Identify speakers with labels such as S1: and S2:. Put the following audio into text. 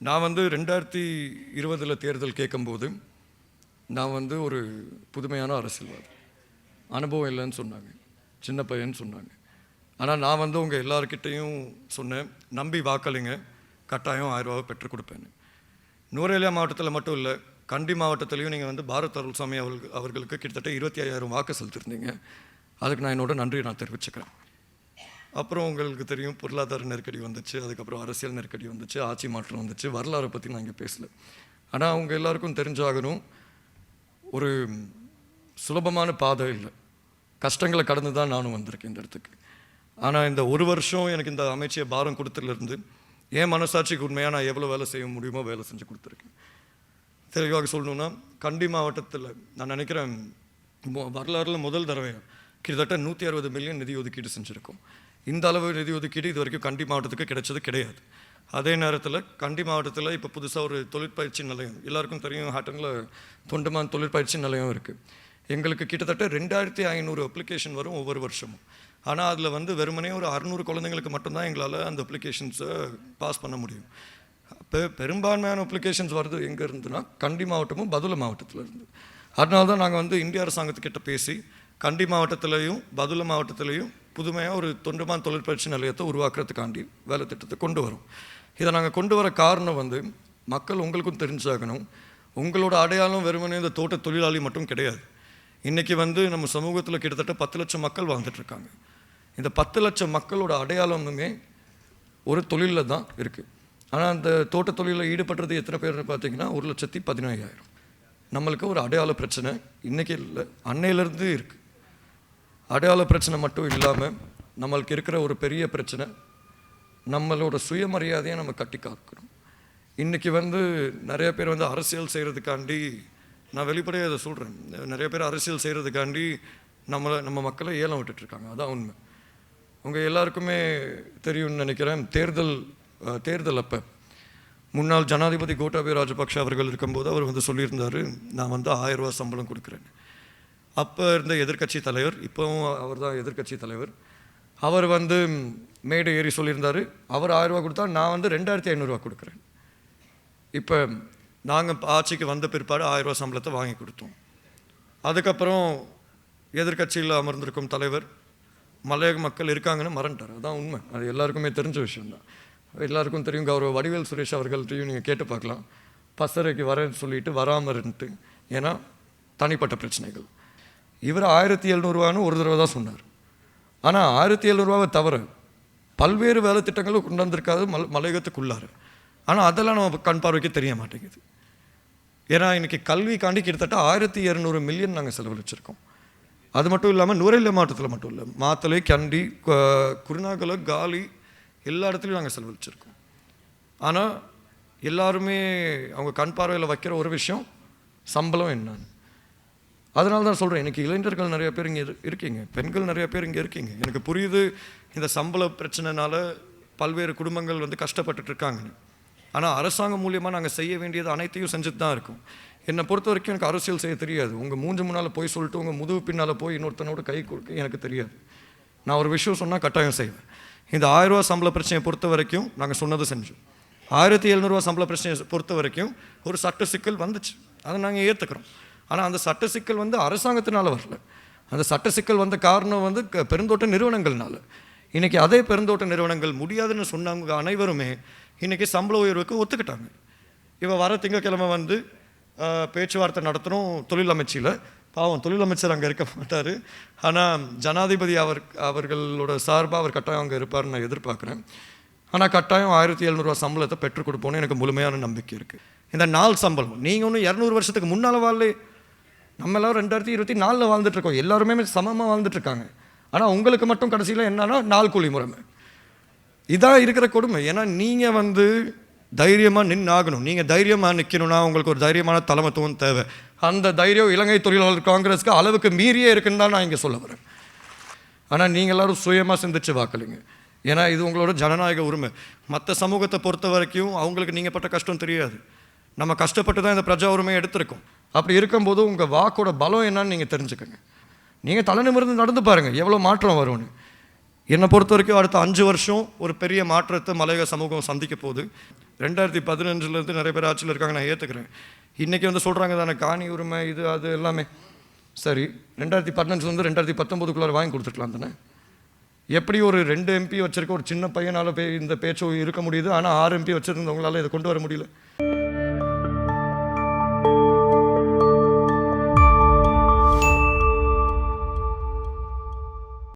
S1: நான் 2020 தேர்தல் கேட்கும்போது நான் ஒரு புதுமையான அரசியல்வாதி, அனுபவம் இல்லைன்னு சொன்னாங்க, சின்ன பையன்னு சொன்னாங்க. ஆனால் நான் உங்கள் எல்லாருக்கிட்டையும் சொன்னேன், நம்பி வாக்களிங்க, கட்டாயம் 1000 ரூபாவை பெற்றுக் கொடுப்பேன்னு. நுவரெலியா மாவட்டத்தில் மட்டும் இல்லை, கண்டி மாவட்டத்திலையும் நீங்கள் பாரத் அருள்சாமி அவர்களுக்கு கிட்டத்தட்ட 25,000 வாக்கு செலுத்திருந்தீங்க. அதுக்கு நான் என்னோட நன்றியை நான் தெரிவிச்சுக்கிறேன். அப்புறம் உங்களுக்கு தெரியும், பொருளாதார நெருக்கடி வந்துச்சு, அதுக்கப்புறம் அரசியல் நெருக்கடி வந்துச்சு, ஆட்சி மாற்றம் வந்துச்சு. வரலாறை பற்றி நான் இங்கே பேசலை. ஆனால் அவங்க எல்லாருக்கும் தெரிஞ்சாகணும், ஒரு சுலபமான பாதை இல்லை, கஷ்டங்களை கடந்து தான் நானும் வந்திருக்கேன் இந்த இடத்துக்கு. ஆனால் இந்த ஒரு வருஷம் எனக்கு இந்த அமைச்சியை பாரம் கொடுத்ததுலேருந்து என் மனசாட்சிக்கு உண்மையாக நான் எவ்வளோ வேலை செய்ய முடியுமோ வேலை செஞ்சு கொடுத்துருக்கேன். தெளிவாக சொல்லணுன்னா, கண்டி மாவட்டத்தில் நான் நினைக்கிறேன் வரலாறுல முதல் தடவை கிட்டத்தட்ட 160 மில்லியன் நிதி ஒதுக்கீடு செஞ்சுருக்கோம். இந்த அளவு நிதி ஒதுக்கீடு இது வரைக்கும் கண்டி மாவட்டத்துக்கு கிடைச்சது கிடையாது. அதே நேரத்தில் கண்டி மாவட்டத்தில் இப்போ புதுசாக ஒரு தொழிற்பயிற்சி நிலையம், எல்லாருக்கும் தெரியும், ஹாட்டனில் தொண்டமான் தொழிற்பயிற்சி நிலையம் இருக்குது. எங்களுக்கு கிட்டத்தட்ட 2500 அப்ளிகேஷன் வரும் ஒவ்வொரு வருஷமும். ஆனால் அதில் வெறுமனே ஒரு 600 குழந்தைங்களுக்கு மட்டும்தான் எங்களால் அந்த அப்ளிகேஷன்ஸை பாஸ் பண்ண முடியும். இப்போ பெரும்பான்மையான அப்ளிகேஷன்ஸ் வருது எங்கே இருந்துன்னா கண்டி மாவட்டமும் பதுளை மாவட்டத்தில் இருந்து. அதனால தான் நாங்கள் இந்திய அரசாங்கத்துக்கிட்ட பேசி கண்டி மாவட்டத்திலையும் பதுளை மாவட்டத்திலையும் புதுமையாக ஒரு தொண்டமான் தொழிற்பயிற்சி நிலையத்தை உருவாக்குறதுக்காண்டி வேலை திட்டத்தை கொண்டு வரோம். இதை நாங்கள் கொண்டு வர காரணம் மக்கள் உங்களுக்கும் தெரிஞ்சாகணும், உங்களோட அடையாளம் வெறுமனே இந்த தோட்ட தொழிலாளி மட்டும் கிடையாது. இன்றைக்கி நம்ம சமூகத்தில் கிட்டத்தட்ட 10 லட்சம் மக்கள் வாழ்ந்துட்டுருக்காங்க. இந்த 10 லட்சம் மக்களோட அடையாளமுமே ஒரு தொழிலில் தான் இருக்குது. ஆனால் அந்த தோட்ட தொழிலில் ஈடுபடுறது எத்தனை பேர்னு பார்த்தீங்கன்னா 1,15,000. நம்மளுக்கு ஒரு அடையாள பிரச்சனை இன்றைக்கி இல்லை, அன்னையிலேருந்து இருக்குது. அடையாள பிரச்சனை மட்டும் இல்லாமல் நம்மளுக்கு இருக்கிற ஒரு பெரிய பிரச்சனை, நம்மளோட சுயமரியாதையை நம்ம கட்டி காக்கணும். இன்றைக்கி நிறைய பேர் அரசியல் செய்கிறதுக்காண்டி, நான் வெளிப்படையாக அதை சொல்கிறேன், நிறைய பேர் அரசியல் செய்கிறதுக்காண்டி நம்ம மக்களை ஏலம் விட்டுட்ருக்காங்க. அதான் உண்மை. உங்கள் எல்லாருக்குமே தெரியும்னு நினைக்கிறேன், தேர்தல் அப்போ முன்னாள் ஜனாதிபதி கோட்டாபய ராஜபக்ஷ அவர்கள் இருக்கும்போது அவர் சொல்லியிருந்தார், நான் 1000 ரூபா சம்பளம் கொடுக்குறேன். அப்போ இருந்த எதிர்க்கட்சி தலைவர், இப்போவும் அவர் தான் எதிர்க்கட்சி தலைவர், அவர் மேடை ஏறி சொல்லியிருந்தார், அவர் 1000 ரூபா கொடுத்தா நான் 2500 ரூபா கொடுக்குறேன். இப்போ நாங்கள் ஆட்சிக்கு வந்த பிற்பாடு 1000 ரூபா சம்பளத்தை வாங்கி கொடுத்தோம். அதுக்கப்புறம் எதிர்க்கட்சியில் அமர்ந்திருக்கும் தலைவர் மலையக மக்கள் இருக்காங்கன்னு மறந்துட்டார். அதான் உண்மை, அது எல்லாருக்குமே தெரிஞ்ச விஷயம்தான். எல்லாருக்கும் தெரியும், கௌரவ வடிவேல் சுரேஷ் அவர்கள்ட்டையும் நீங்கள் கேட்டு பார்க்கலாம், பசறைக்கு வரேன்னு சொல்லிட்டு வராமல் இருந்துட்டு, ஏன்னா தனிப்பட்ட பிரச்சனைகள். இவர் 1700 ரூபான்னு ஒரு தடவை தான் சொன்னார். ஆனால் 1700 ரூபாவை தவிர பல்வேறு வேலை திட்டங்களும் கொண்டு வந்திருக்காது மலையகத்துக்குள்ளார. ஆனால் அதெல்லாம் நம்ம கண் பார்வைக்கு தெரிய மாட்டேங்குது. ஏன்னா இன்றைக்கி கல்விக்காண்டி கிட்டத்தட்ட 1200 மில்லியன் நாங்கள் செலவழிச்சிருக்கோம். அது மட்டும் இல்லாமல் நுவரெலியா மாவட்டத்தில் மட்டும் இல்லை, மாத்தளை, கண்டி, குருநாகலை, காலி, எல்லா இடத்துலையும் நாங்கள் செலவழிச்சிருக்கோம். ஆனால் எல்லாருமே அவங்க கண் பார்வையில் வைக்கிற ஒரு விஷயம் சம்பளம் என்னன்னு. அதனால தான் சொல்கிறேன், இன்றைக்கி இளைஞர்கள் நிறைய பேர் இங்கே இருக்கீங்க, பெண்கள் நிறைய பேர் இங்கே இருக்கீங்க. எனக்கு புரியுது இந்த சம்பள பிரச்சனைனால பல்வேறு குடும்பங்கள் கஷ்டப்பட்டுட்ருக்காங்கன்னு. ஆனால் அரசாங்கம் மூலியமாக நாங்கள் செய்ய வேண்டியது அனைத்தையும் செஞ்சுட்டு தான் இருக்கோம். என்னை பொறுத்த வரைக்கும் எனக்கு அரசியல் செய்ய தெரியாது. உங்கள் மூஞ்சி முன்னால் போய் சொல்லிட்டு உங்கள் முதுகு பின்னால் போய் இன்னொருத்தனோட கை கொடுக்க எனக்கு தெரியாது. நான் ஒரு விஷயம் சொன்னால் கட்டாயம் செய்வேன். இந்த 1000 ரூபா சம்பள பிரச்சனையை பொறுத்த வரைக்கும் நாங்கள் சொன்னதை செஞ்சோம். 1700 ரூபா சம்பள பிரச்சனையை பொறுத்த வரைக்கும் ஒரு சட்ட சிக்கல் வந்துச்சு, அதை நாங்கள் ஏற்றுக்கிறோம். ஆனால் அந்த சட்ட சிக்கல் அரசாங்கத்தினால வரல. அந்த சட்ட சிக்கல் வந்த காரணம் பெருந்தோட்ட நிறுவனங்கள்னால. இன்றைக்கி அதே பெருந்தோட்ட நிறுவனங்கள் முடியாதுன்னு சொன்னவங்க அனைவருமே இன்றைக்கி சம்பள உயர்வுக்கு ஒத்துக்கிட்டாங்க. இவன் வர திங்கக்கிழமை பேச்சுவார்த்தை நடத்தணும் தொழில் அமைச்சியில். பாவம், தொழில் அமைச்சர் அங்கே இருக்க மாட்டார். ஆனால் ஜனாதிபதி அவர்களோட சார்பாக அவர் கட்டாயம் அங்கே இருப்பார்னு நான் எதிர்பார்க்குறேன். ஆனால் கட்டாயம் 1700 ரூபா சம்பளத்தை பெற்றுக் கொடுப்போன்னு எனக்கு முழுமையான நம்பிக்கை இருக்குது. இந்த நாள் சம்பளம் நீங்கள் ஒன்றும் 200 வருஷத்துக்கு முன்னால் வாழலே, நம்ம எல்லோரும் 2024 வாழ்ந்துட்டுருக்கோம், எல்லாருமே சமமாக வாழ்ந்துட்டுருக்காங்க. ஆனால் உங்களுக்கு மட்டும் கடைசியில் என்னன்னா நாள் கூலி முறைமை. இதான் இருக்கிற கொடுமை. ஏன்னா நீங்கள் தைரியமாக நின்று ஆகணும். நீங்கள் தைரியமாக நிற்கணும்னா உங்களுக்கு ஒரு தைரியமான தலைமைத்துவம் தேவை. அந்த தைரியம் இலங்கை தொழிலாளர் காங்கிரஸுக்கு அளவுக்கு மீறியே இருக்குன்னு தான் நான் இங்கே சொல்ல வரேன். ஆனால் நீங்கள் எல்லோரும் சுயமாக சிந்திச்சு வாக்களிங்க. ஏன்னா இது உங்களோட ஜனநாயக உரிமை. மற்ற சமூகத்தை பொறுத்த வரைக்கும் அவங்களுக்கு நீங்கள் பட்ட கஷ்டம் தெரியாது. நம்ம கஷ்டப்பட்டு தான் இந்த பிரஜா உரிமையை எடுத்திருக்கோம். அப்படி இருக்கும்போது உங்கள் வாக்கோட பலம் என்னன்னு நீங்கள் தெரிஞ்சுக்கங்க. நீங்கள் தலை நிமிர்ந்து நடந்து பாருங்கள், எவ்வளோ மாற்றம் வரும்னு. என்னை பொறுத்த வரைக்கும் அடுத்த 5 வருஷம் ஒரு பெரிய மாற்றத்தை மலையக சமூகம் சந்திக்க போகுது. 2015 நிறைய பேர் ஆட்சியில் இருக்காங்க, நான் ஏற்றுக்கிறேன். இன்றைக்கி வந்து சொல்கிறாங்க தானே காணி உரிமை இது அது எல்லாமே. சரி, 2015 2019 வாங்கி கொடுத்துருக்கலாம் தானே. எப்படி ஒரு 2 MP வச்சுருக்க ஒரு சின்ன பையனால் இந்த பேச்சு இருக்க முடியுது, ஆனால் 6 MP வச்சுருந்தவங்களால இதை கொண்டு வர முடியல.